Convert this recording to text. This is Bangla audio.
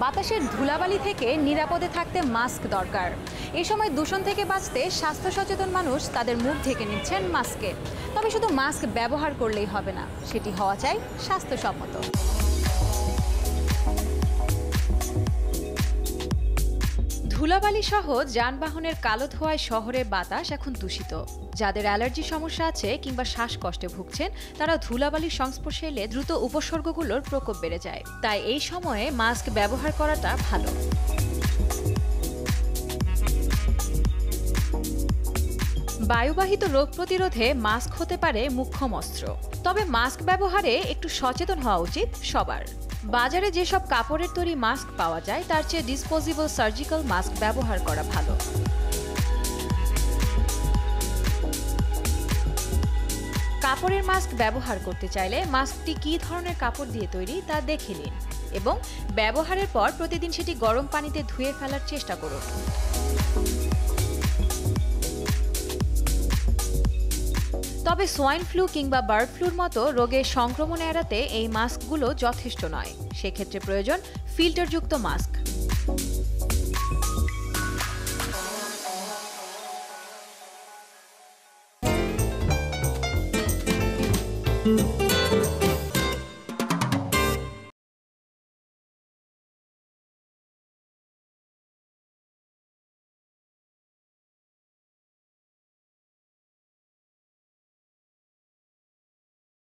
বাতাসের ধুলাবালি থেকে নিরাপদে থাকতে মাস্ক দরকার। এই সময় দূষণ থেকে বাঁচতে স্বাস্থ্য সচেতন মানুষ তাদের মুখ ঢেকে নিচ্ছেন মাস্কে। তবে শুধু মাস্ক ব্যবহার করলেই হবে না, সেটি হওয়া চাই স্বাস্থ্যসম্মত। ধুলাবালি সহ যানবাহনের কালো ধোঁয়ায় শহরের বাতাস এখন দূষিত। যাদের অ্যালার্জি সমস্যা আছে কিংবা শ্বাসকষ্টে ভুগছেন, তারা ধুলাবালির সংস্পর্শে এলে দ্রুত উপসর্গগুলোর প্রকোপ বেড়ে যায়। তাই এই সময়ে মাস্ক ব্যবহার করাটা ভালো। বায়ুবাহিত রোগ প্রতিরোধে মাস্ক হতে পারে মুখ্য অস্ত্র। তবে মাস্ক ব্যবহারে একটু সচেতন হওয়া উচিত সবার। বাজারে যেসব কাপড়ের তৈরি মাস্ক পাওয়া যায় তার চেয়ে ডিসপোজেবল সার্জিক্যাল মাস্ক ব্যবহার করা ভালো। কাপড়ের মাস্ক ব্যবহার করতে চাইলে মাস্কটি কী ধরনের কাপড় দিয়ে তৈরি তা দেখে নিন এবং ব্যবহারের পর প্রতিদিন সেটি গরম পানিতে ধুয়ে ফেলার চেষ্টা করুন। তবে সোয়াইন ফ্লু কিংবা বার্ড ফ্লুর মতো রোগের সংক্রমণ এড়াতে এই মাস্কগুলো যথেষ্ট নয়। সেক্ষেত্রে প্রয়োজন ফিল্টারযুক্ত মাস্ক।